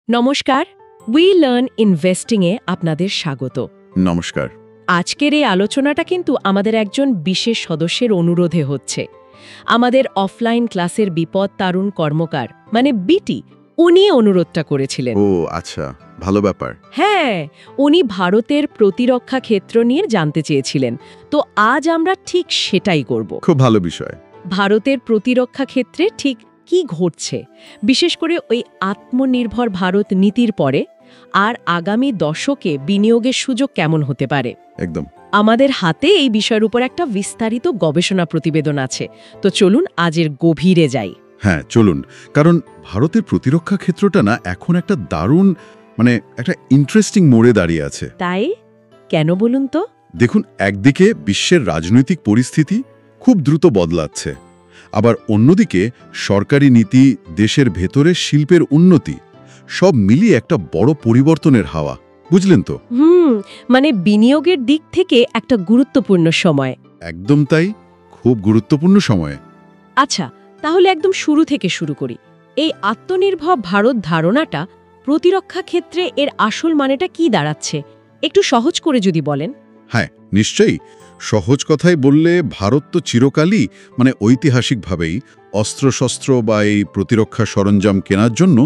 নমস্কার, we learn ইনভেস্টিংয়ে আপনাদের স্বাগত। নমস্কার। আজকের এই আলোচনাটা কিন্তু আমাদের একজন বিশেষ সদস্যের অনুরোধে হচ্ছে। আমাদের অফলাইন ক্লাসের বিপদ তারুণ কর্মকার মানে বিটি, উনি অনুরোধটা করেছিলেন। ও আচ্ছা, ভালো ব্যাপার। হ্যাঁ, উনি ভারতের প্রতিরক্ষা ক্ষেত্র নিয়ে জানতে চেয়েছিলেন। তো আজ আমরা ঠিক সেটাই করব। খুব ভালো বিষয়। ভারতের প্রতিরক্ষা ক্ষেত্রে ঠিক কি ঘটছে, বিশেষ করে ওই আত্মনির্ভর ভারত নীতির পরে, আর আগামী দশকে বিনিয়োগের সুযোগ কেমন হতে পারে। একদম। আমাদের হাতে এই বিষয়ের উপর একটা বিস্তারিত গবেষণা প্রতিবেদন আছে। তো চলুন আজের গভীরে যাই। হ্যাঁ চলুন, কারণ ভারতের প্রতিরক্ষা ক্ষেত্রটা না এখন একটা দারুণ একটা ইন্টারেস্টিং মোড়ে দাঁড়িয়ে আছে। তাই কেন বলুন তো? দেখুন, একদিকে বিশ্বের রাজনৈতিক পরিস্থিতি খুব দ্রুত বদলাচ্ছে, আবার অন্যদিকে সরকারি নীতি, দেশের ভেতরে শিল্পের উন্নতি, সব মিলিয়ে একটা বড় পরিবর্তনের হাওয়া, বুঝলেন তো? মানে বিনিয়োগের দিক থেকে একটা গুরুত্বপূর্ণ সময়। একদম তাই, খুব গুরুত্বপূর্ণ সময়ে। আচ্ছা, তাহলে একদম শুরু থেকে শুরু করি। এই আত্মনির্ভর ভারত ধারণাটা প্রতিরক্ষা ক্ষেত্রে এর আসল মানেটা কি দাঁড়াচ্ছে, একটু সহজ করে যদি বলেন। হ্যাঁ নিশ্চয়ই। সহজ কথায় বললে, ভারত তো চিরকালই ঐতিহাসিকভাবেই অস্ত্রশস্ত্র বা এই প্রতিরক্ষা সরঞ্জাম কেনার জন্য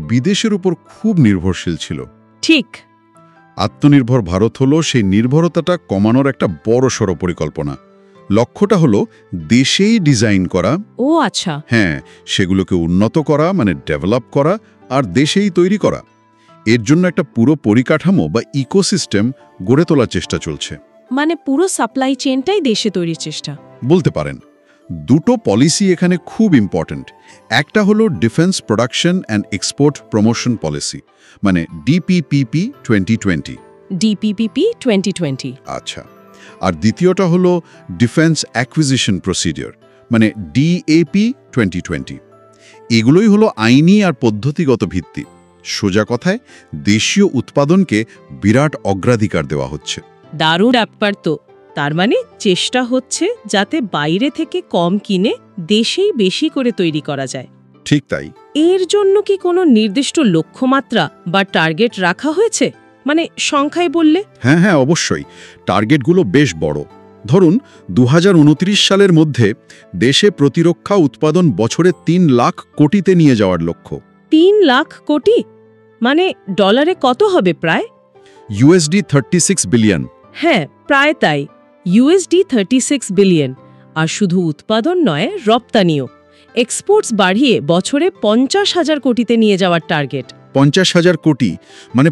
বিদেশের উপর খুব নির্ভরশীল ছিল। ঠিক। আত্মনির্ভর ভারত হলো সেই নির্ভরতাটা কমানোর একটা বড়সড় পরিকল্পনা। লক্ষ্যটা হলো দেশেই ডিজাইন করা। ও আচ্ছা। হ্যাঁ, সেগুলোকে উন্নত করা, ডেভেলপ করা, আর দেশেই তৈরি করা। এর জন্য একটা পুরো পরিকাঠামো বা ইকোসিস্টেম গড়ে তোলার চেষ্টা চলছে। মানে পুরো সাপ্লাই চেনটাই দেশে তৈরির চেষ্টা বলতে পারেন। দুটো পলিসি এখানে খুব ইম্পর্ট্যান্ট। একটা হলো defence production and export promotion policy, DPPP 2020। DPPP 2020। আচ্ছা। আর দ্বিতীয়টা হলো ডিফেন্স অ্যাকুইজিশন প্রসিডিওর, ডিএপি 2020। এগুলোই হলো আইনি আর পদ্ধতিগত ভিত্তি। সোজা কথায় দেশীয় উৎপাদনকে বিরাট অগ্রাধিকার দেওয়া হচ্ছে। দারুণ ব্যাপার তো। তার মানে চেষ্টা হচ্ছে যাতে বাইরে থেকে কম কিনে দেশেই বেশি করে তৈরি করা যায়। ঠিক তাই। এর জন্য কি কোনো নির্দিষ্ট লক্ষ্যমাত্রা বা টার্গেট রাখা হয়েছে, সংখ্যায় বললে? হ্যাঁ অবশ্যই। টার্গেটগুলো বেশ বড়। ধরুন 2029 সালের মধ্যে দেশে প্রতিরক্ষা উৎপাদন বছরে 3 লাখ কোটিতে নিয়ে যাওয়ার লক্ষ্য। 3 লাখ কোটি? ডলারে কত হবে প্রায়? USD 36 billion. হ্যাঁ প্রায় তাই, ইউএসডি 36 বিলিয়ন। আর শুধু উৎপাদন নয়, রপ্তানিও। এক্সপোর্টস বাড়িয়ে বছরে 50,000 কোটিতে নিয়ে যাওয়ার টার্গেট। 50,000 কোটি,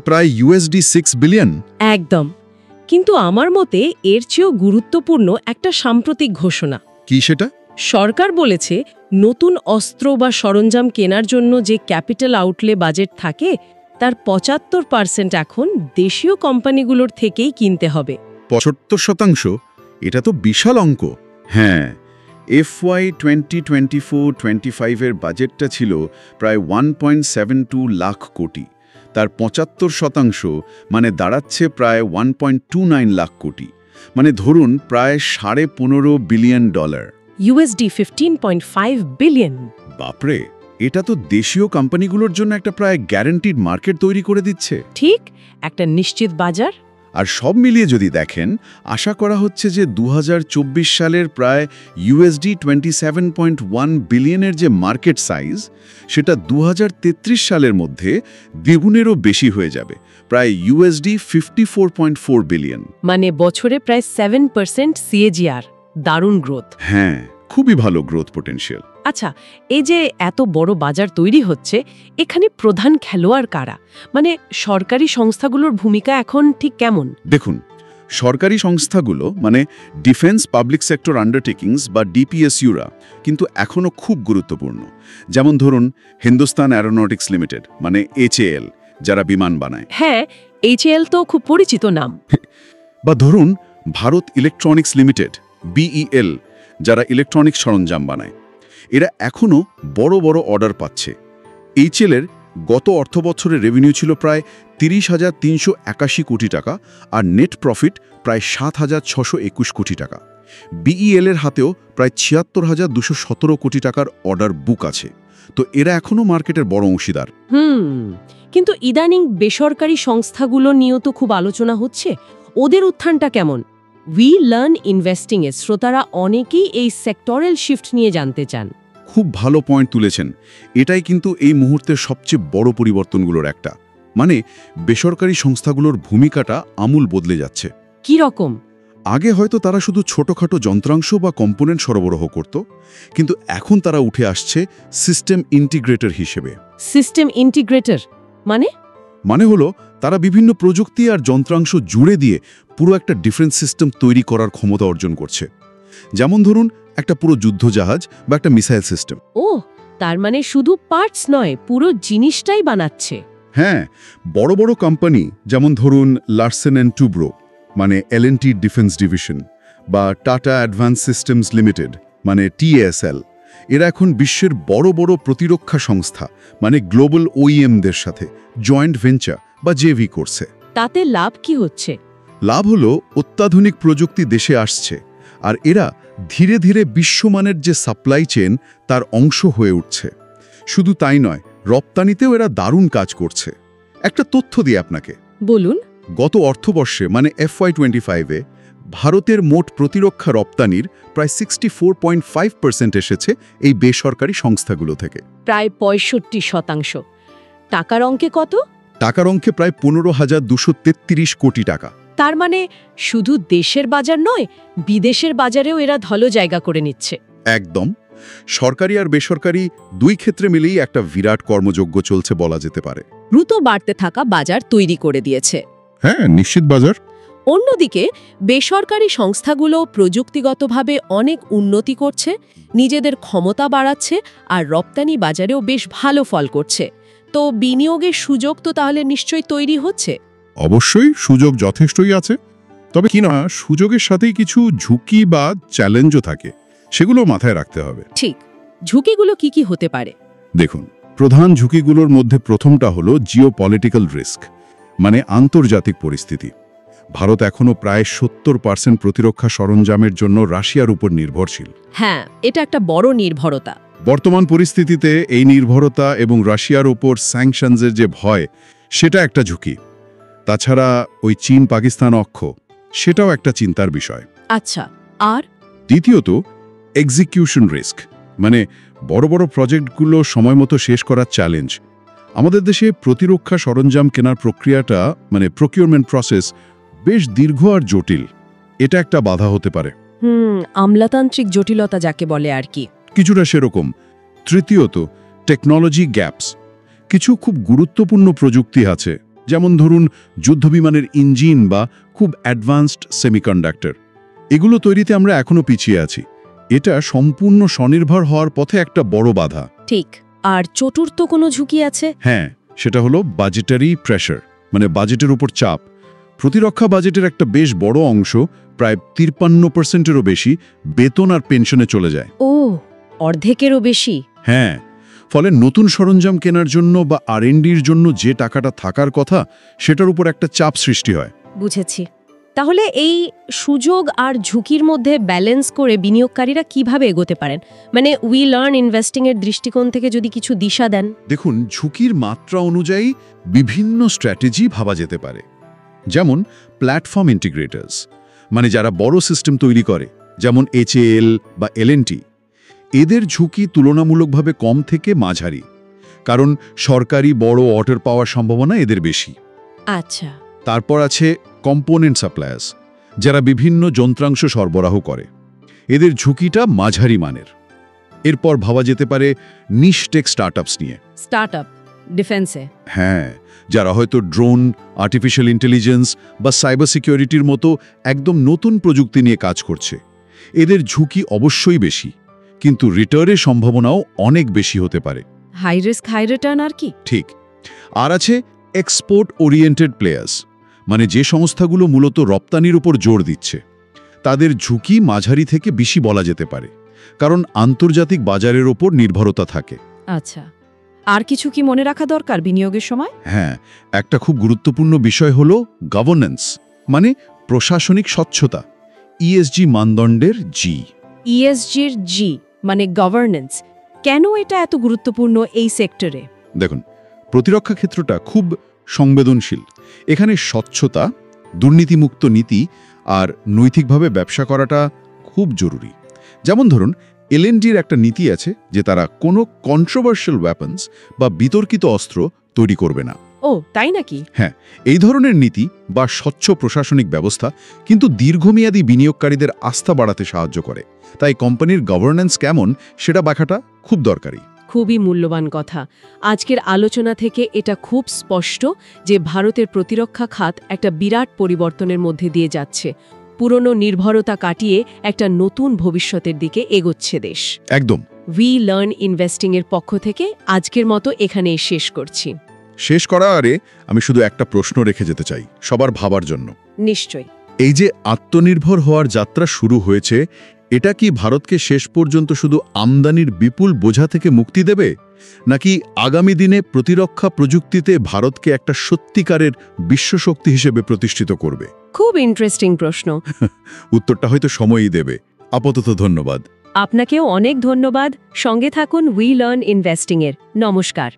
প্রায় ইউএসডি 6 বিলিয়ন। একদম। কিন্তু আমার মতে এর চেয়েও গুরুত্বপূর্ণ একটা সাম্প্রতিক ঘোষণা। কি সেটা? সরকার বলেছে নতুন অস্ত্র বা সরঞ্জাম কেনার জন্য যে ক্যাপিটাল আউটলে বাজেট থাকে, তার 75% এখন দেশীয় কোম্পানিগুলোর থেকেই কিনতে হবে। 75%? এটা তো বিশাল অঙ্ক। হ্যাঁ, FY 2024-25 এর বাজেটটা ছিল প্রায় 1.72 লাখ কোটি। তার 75% দাঁড়াচ্ছে প্রায় 1.29 লাখ কোটি। ধরুন প্রায় $15.5 বিলিয়ন। USD 15.5 billion. বাপরে, এটা তো দেশীয় কোম্পানিগুলোর জন্য একটা প্রায় গ্যারান্টিড মার্কেট তৈরি করে দিচ্ছে। ঠিক, একটা নিশ্চিত বাজার। আর সব মিলিয়ে যদি দেখেন, আশা করা হচ্ছে যে 2024 সালের প্রায় ইউএসডি 27.1 বিলিয়নের যে মার্কেট সাইজ, সেটা 2033 সালের মধ্যে দ্বিগুণেরও বেশি হয়ে যাবে, প্রায় ইউএসডি 54.4 বিলিয়ন। বছরে প্রায় 7% সিএজিআর। দারুণ গ্রোথ। হ্যাঁ, খুবই ভালো গ্রোথ পোটেনশিয়াল। আচ্ছা, এই যে এত বড় বাজার তৈরি হচ্ছে, এখানে প্রধান খেলোয়াড় কারা? সরকারি সংস্থাগুলোর ভূমিকা এখন ঠিক কেমন? দেখুন, সরকারি সংস্থাগুলো ডিফেন্স পাবলিক সেক্টর আন্ডারটেকিংস বা ডিপিএসইউরা কিন্তু এখনও খুব গুরুত্বপূর্ণ। যেমন ধরুন হিন্দুস্তান অ্যারোনটিক্স লিমিটেড, HAL, যারা বিমান বানায়। হ্যাঁ, HAL তো খুব পরিচিত নাম। বা ধরুন ভারত ইলেকট্রনিক্স লিমিটেড, BEL, যারা ইলেকট্রনিক্স সরঞ্জাম বানায়। এরা এখনও বড় বড় অর্ডার পাচ্ছে। HAL এর গত অর্থবছরের রেভিনিউ ছিল প্রায় 30,381 কোটি টাকা, আর নেট প্রফিট প্রায় 7,621 কোটি টাকা। BEL এর হাতেও প্রায় 76,217 কোটি টাকার অর্ডার বুক আছে। তো এরা এখনও মার্কেটের বড় অংশীদার। কিন্তু ইদানিং বেসরকারি সংস্থাগুলো নিয়েও তো খুব আলোচনা হচ্ছে, ওদের উত্থানটা কেমন? উই লার্ন ইনভেস্টিং এর শ্রোতারা অনেকেই এই সেক্টরাল শিফট নিয়ে জানতে চান। খুব ভালো পয়েন্ট তুলেছেন। এটাই কিন্তু এই মুহূর্তের সবচেয়ে বড় পরিবর্তনগুলোর একটা। মানে বেসরকারি সংস্থাগুলোর ভূমিকাটা আমূল বদলে যাচ্ছে। কি রকম? আগে হয়তো তারা শুধু ছোটখাটো যন্ত্রাংশ বা কম্পোনেন্ট সরবরাহ করত, কিন্তু এখন তারা উঠে আসছে সিস্টেম ইন্টিগ্রেটর হিসেবে। সিস্টেম ইন্টিগ্রেটর মানে হলো তারা বিভিন্ন প্রযুক্তি আর যন্ত্রাংশ জুড়ে দিয়ে পুরো একটা ডিফারেন্ট সিস্টেম তৈরি করার ক্ষমতা অর্জন করছে। যেমন ধরুন একটা পুরো যুদ্ধজাহাজ বা একটা মিসাইল সিস্টেম। ও, তার মানে শুধু পার্টস নয়, পুরো জিনিসটাই বানাচ্ছে। হ্যাঁ, বড় বড় কোম্পানি যেমন ধরুন লার্সেন অ্যান্ড টুব্রো, মানে L&T ডিফেন্স ডিভিশন, বা টাটা অ্যাডভান্স সিস্টেমস লিমিটেড, মানে TASL, এরা এখন বিশ্বের বড় বড় প্রতিরক্ষা সংস্থা মানে গ্লোবাল OEMদের সাথে জয়েন্ট ভেঞ্চার বা জেভি করছে। তাতে লাভ কি হচ্ছে? লাভ হলো অত্যাধুনিক প্রযুক্তি দেশে আসছে, আর এরা ধীরে ধীরে বিশ্বমানের যে সাপ্লাই চেন তার অংশ হয়ে উঠছে। শুধু তাই নয়, রপ্তানিতেও এরা দারুণ কাজ করছে। একটা তথ্য দিই আপনাকে। বলুন। গত অর্থবর্ষে মানে FY25-এ ভারতের মোট প্রতিরক্ষা রপ্তানির প্রায় 64.5% এসেছে এই বেসরকারি সংস্থাগুলো থেকে। প্রায় 65%। টাকার অঙ্কে কত? টাকার অঙ্কে প্রায় 15,233 কোটি টাকা। তার মানে শুধু দেশের বাজার নয়, বিদেশের বাজারেও এরা ভালো জায়গা করে নিচ্ছে। একদম। সরকারি আর বেসরকারি দুই ক্ষেত্রে মিলেই একটা বিরাট কর্মযজ্ঞ চলছে বলা যেতে পারে। দ্রুত বাড়তে থাকা বাজার তৈরি করে দিয়েছে। হ্যাঁ, নিশ্চিত বাজার। অন্যদিকে বেসরকারি সংস্থাগুলো প্রযুক্তিগতভাবে অনেক উন্নতি করছে, নিজেদের ক্ষমতা বাড়াচ্ছে আর রপ্তানি বাজারেও বেশ ভালো ফল করছে। তো বিনিয়োগের সুযোগ তো তাহলে নিশ্চয়ই তৈরি হচ্ছে। অবশ্যই সুযোগ যথেষ্টই আছে, তবে কিনা সুযোগের সাথেই কিছু ঝুঁকি বা চ্যালেঞ্জও থাকে, সেগুলো মাথায় রাখতে হবে। ঠিক, ঝুঁকিগুলো কি কি হতে পারে? দেখুন, প্রধান ঝুঁকিগুলোর মধ্যে প্রথমটা হলো জিওপলিটিক্যাল রিস্ক, মানে আন্তর্জাতিক পরিস্থিতি। ভারত এখনও প্রায় 70% প্রতিরক্ষা সরঞ্জামের জন্য রাশিয়ার উপর নির্ভরশীল। হ্যাঁ, এটা একটা বড় নির্ভরতা। বর্তমান পরিস্থিতিতে এই নির্ভরতা এবং রাশিয়ার উপর স্যাংশনসের যে ভয়, সেটা একটা ঝুঁকি। তাছাড়া ওই চীন পাকিস্তান অক্ষ, সেটাও একটা চিন্তার বিষয়। আচ্ছা, আর দ্বিতীয়ত এক্সিকিউশন রিস্ক, মানে বড় বড় প্রজেক্টগুলো সময়মতো শেষ করার চ্যালেঞ্জ। আমাদের দেশে প্রতিরক্ষা সরঞ্জাম কেনার প্রক্রিয়াটা মানে প্রকিউরমেন্ট প্রসেস বেশ দীর্ঘ আর জটিল। এটা একটা বাধা হতে পারে। আমলাতান্ত্রিক জটিলতা যাকে বলে আর কি। কিছুটা সেরকম। তৃতীয়ত টেকনোলজি গ্যাপস। কিছু খুব গুরুত্বপূর্ণ প্রযুক্তি আছে, যেমন ধরুন যুদ্ধবিমানের ইঞ্জিন বা খুব অ্যাডভান্সড সেমিকন্ডাক্টর। এগুলো তৈরিতে আমরা এখনও পিছিয়ে আছি। এটা সম্পূর্ণ স্বনির্ভর হওয়ার পথে একটা বড় বাধা। ঠিক। আর চতুর্থ কোনো ঝুঁকি আছে? হ্যাঁ, সেটা হলো বাজেটারি প্রেশার, মানে বাজেটের উপর চাপ। প্রতিরক্ষা বাজেটের একটা বেশ বড় অংশ, প্রায় 53%-এরও বেশি, বেতন আর পেনশনে চলে যায়। ও, অর্ধেকেরও বেশি। হ্যাঁ, ফলে নতুন সরঞ্জাম কেনার জন্য বা R&Dর জন্য যে টাকাটা থাকার কথা, সেটার উপর একটা চাপ সৃষ্টি হয়। বুঝেছি। তাহলে এই সুযোগ আর ঝুঁকির মধ্যে ব্যালেন্স করে বিনিয়োগকারীরা কিভাবে এগোতে পারেন? মানে উই লার্ন ইনভেস্টিং এর দৃষ্টিকোণ থেকে যদি কিছু দিশা দেন। দেখুন, ঝুঁকির মাত্রা অনুযায়ী বিভিন্ন স্ট্র্যাটেজি ভাবা যেতে পারে। যেমন প্ল্যাটফর্ম ইন্টিগ্রেটার্স, মানে যারা বড় সিস্টেম তৈরি করে, যেমন HAL বা L&T, এদের ঝুঁকি তুলনামূলকভাবে কম থেকে মাঝারি, কারণ সরকারি বড় অর্ডার পাওয়ার সম্ভাবনা এদের বেশি। আচ্ছা। তারপর আছে কম্পোনেন্ট সাপ্লায়ার্স, যারা বিভিন্ন যন্ত্রাংশ সরবরাহ করে, এদের ঝুঁকিটা মাঝারি মানের। এরপর ভাবা যেতে পারে নিশ টেক স্টার্টআপস নিয়ে। স্টার্টআপ ডিফেন্সে? হ্যাঁ, যারা হয়তো ড্রোন, আর্টিফিশিয়াল ইন্টেলিজেন্স বা সাইবার সিকিউরিটির মতো একদম নতুন প্রযুক্তি নিয়ে কাজ করছে। এদের ঝুঁকি অবশ্যই বেশি, কিন্তু রিটার্নের সম্ভাবনাও অনেক বেশি হতে পারে। হাই রিস্ক হাই রিটার্ন আর কি। ঠিক। আর আছে এক্সপোর্ট ওরিয়েন্টেড প্লেয়ার্স, মানে যে সংস্থাগুলো মূলত রপ্তানির উপর জোর দিচ্ছে। তাদের ঝুঁকি মাঝারি থেকে বেশি বলা যেতে পারে, কারণ আন্তর্জাতিক বাজারের ওপর নির্ভরতা থাকে। আচ্ছা, আর কিছু কি মনে রাখা দরকার বিনিয়োগের সময়? হ্যাঁ, একটা খুব গুরুত্বপূর্ণ বিষয় হলো গভর্নেন্স, মানে প্রশাসনিক স্বচ্ছতা। ESG মানদণ্ডের জি। ESGর জি মানে গভর্নেন্স। কেন এটা এত গুরুত্বপূর্ণ এই সেক্টরে? দেখুন, প্রতিরক্ষা ক্ষেত্রটা খুব সংবেদনশীল। এখানে স্বচ্ছতা, দুর্নীতিমুক্ত নীতি আর নৈতিকভাবে ব্যবসা করাটা খুব জরুরি। যেমন ধরুন, এলএনজির একটা নীতি আছে যে তারা কোনো কন্ট্রোভার্সিয়াল ওয়েপন্স বা বিতর্কিত অস্ত্র তৈরি করবে না। ও তাই নাকি? হ্যাঁ, এই ধরনের নীতি বা স্বচ্ছ প্রশাসনিক ব্যবস্থা কিন্তু দীর্ঘমেয়াদী বিনিয়োগকারীদের আস্থা বাড়াতে সাহায্য করে। তাই কোম্পানির গভর্নেন্স কেমন সেটা দেখাটা খুব দরকারি। খুবই মূল্যবান কথা। আজকের আলোচনা থেকে এটা খুব স্পষ্ট যে ভারতের প্রতিরক্ষা খাত একটা বিরাট পরিবর্তনের মধ্যে দিয়ে যাচ্ছে। পুরনো নির্ভরতা কাটিয়ে একটা নতুন ভবিষ্যতের দিকে এগোচ্ছে দেশ। একদম। উই লার্ন ইনভেস্টিং এর পক্ষ থেকে আজকের মতো এখানেই শেষ করছি। শেষ করার আগে আমি শুধু একটা প্রশ্ন রেখে যেতে চাই সবার ভাবার জন্য। নিশ্চয়ই। এই যে আত্মনির্ভর হওয়ার যাত্রা শুরু হয়েছে, এটা কি ভারতকে শেষ পর্যন্ত শুধু আমদানির বিপুল বোঝা থেকে মুক্তি দেবে, নাকি আগামী দিনে প্রতিরক্ষা প্রযুক্তিতে ভারতকে একটা সত্যিকারের বিশ্বশক্তি হিসেবে প্রতিষ্ঠিত করবে? খুব ইন্টারেস্টিং প্রশ্ন। উত্তরটা হয়তো সময়ই দেবে। আপাতত ধন্যবাদ। আপনাকেও অনেক ধন্যবাদ। সঙ্গে থাকুন উই লার্ন ইনভেস্টিং এর। নমস্কার।